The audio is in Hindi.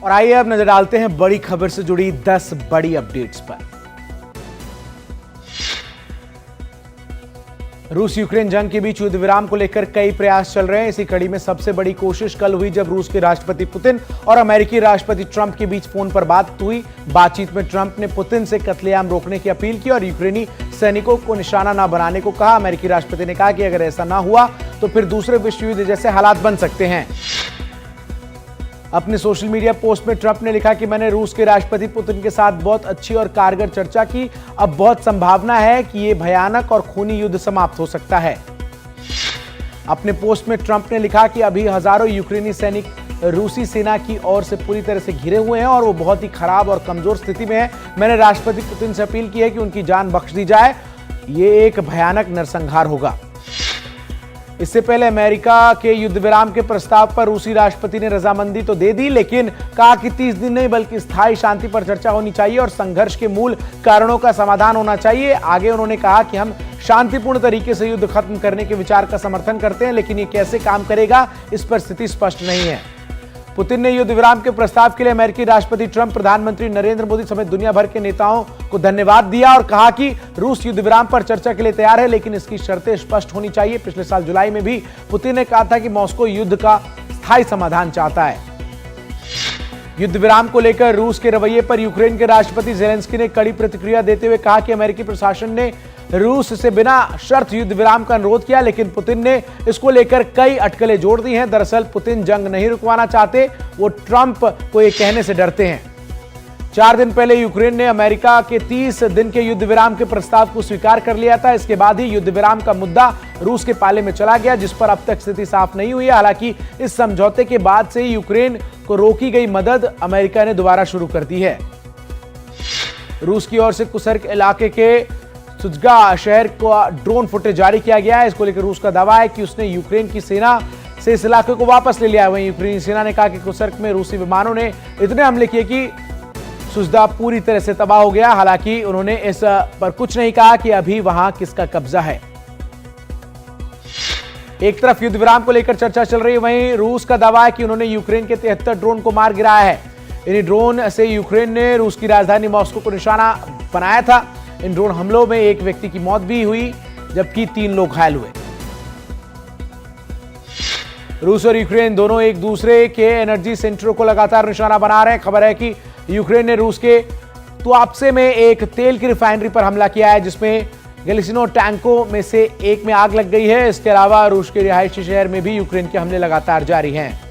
और आइए अब नजर डालते हैं बड़ी खबर से जुड़ी 10 बड़ी अपडेट्स पर। रूस यूक्रेन जंग के बीच युद्ध विराम को लेकर कई प्रयास चल रहे हैं। इसी कड़ी में सबसे बड़ी कोशिश कल हुई जब रूस के राष्ट्रपति पुतिन और अमेरिकी राष्ट्रपति ट्रंप के बीच फोन पर बात हुई। बातचीत में ट्रंप ने पुतिन से कत्लेआम रोकने की अपील की और यूक्रेनी सैनिकों को निशाना न बनाने को कहा। अमेरिकी राष्ट्रपति ने कहा कि अगर ऐसा न हुआ तो फिर दूसरे विश्व युद्ध जैसे हालात बन सकते हैं। अपने सोशल मीडिया पोस्ट में ट्रंप ने लिखा कि मैंने रूस के राष्ट्रपति पुतिन के साथ बहुत अच्छी और कारगर चर्चा की। अब बहुत संभावना है कि यह भयानक और खूनी युद्ध समाप्त हो सकता है। अपने पोस्ट में ट्रंप ने लिखा कि अभी हजारों यूक्रेनी सैनिक रूसी सेना की ओर से पूरी तरह से घिरे हुए हैं और वो बहुत ही खराब और कमजोर स्थिति में है। मैंने राष्ट्रपति पुतिन से अपील की है कि उनकी जान बख्श दी जाए। ये एक भयानक नरसंहार होगा। इससे पहले अमेरिका के युद्ध विराम के प्रस्ताव पर रूसी राष्ट्रपति ने रजामंदी तो दे दी, लेकिन कहा कि 30 दिन नहीं बल्कि स्थायी शांति पर चर्चा होनी चाहिए और संघर्ष के मूल कारणों का समाधान होना चाहिए। आगे उन्होंने कहा कि हम शांतिपूर्ण तरीके से युद्ध खत्म करने के विचार का समर्थन करते हैं, लेकिन ये कैसे काम करेगा इस पर स्थिति स्पष्ट नहीं है। पुतिन ने युद्ध विराम के प्रस्ताव के लिए अमेरिकी राष्ट्रपति ट्रंप, प्रधानमंत्री नरेंद्र मोदी समेत दुनिया भर के नेताओं को धन्यवाद दिया और कहा कि रूस युद्ध विराम पर चर्चा के लिए तैयार है, लेकिन इसकी शर्तें स्पष्ट होनी चाहिए। पिछले साल जुलाई में भी पुतिन ने कहा था कि मॉस्को युद्ध का स्थायी समाधान चाहता है। युद्ध विराम को लेकर रूस के रवैये पर यूक्रेन के राष्ट्रपति जेलेंस्की ने कड़ी प्रतिक्रिया देते हुए कहा कि अमेरिकी प्रशासन ने रूस से बिना शर्त युद्ध विराम का अनुरोध किया, लेकिन पुतिन ने इसको लेकर कई अटकलें जोड़ दी हैं। दरअसल पुतिन जंग नहीं रुकवाना चाहते, वो ट्रंप को ये कहने से डरते हैं। 4 दिन पहले यूक्रेन ने अमेरिका के 30 दिन के युद्ध विराम के प्रस्ताव को स्वीकार कर लिया था। इसके बाद ही युद्ध विराम का मुद्दा रूस के पाले में चला गया, जिस पर अब तक स्थिति साफ नहीं हुई है। हालांकि इस समझौते के बाद से यूक्रेन को रोकी गई मदद अमेरिका ने दोबारा शुरू कर दी है। रूस की ओर से कुर्स्क इलाके के सुत्गा शहर को ड्रोन फुटेज जारी किया गया है। इसको लेकर रूस का दावा है कि उसने यूक्रेन की सेना से इस इलाके को वापस ले लिया है। वहीं यूक्रेनी सेना ने कहा कि कुर्स्क में रूसी विमानों ने इतने हमले किए कि सुत्गा पूरी तरह से तबाह हो गया। हालांकि उन्होंने इस पर कुछ नहीं कहा कि अभी वहां किसका कब्जा है। एक तरफ युद्ध विराम को लेकर चर्चा चल रही है, वहीं रूस का दावा है कि उन्होंने यूक्रेन के 73 ड्रोन को मार गिराया है। इन ड्रोन से यूक्रेन ने रूस की राजधानी मॉस्को को निशाना बनाया था। इन ड्रोन हमलों में एक व्यक्ति की मौत भी हुई, जबकि 3 लोग घायल हुए। रूस और यूक्रेन दोनों एक दूसरे के एनर्जी सेंटरों को लगातार निशाना बना रहे हैं। खबर है कि यूक्रेन ने रूस के तुआप्से में एक तेल की रिफाइनरी पर हमला किया है, जिसमें गैलिसिनो टैंकों में से एक में आग लग गई है। इसके अलावा रूस के रिहायशी शहर में भी यूक्रेन के हमले लगातार जारी हैं।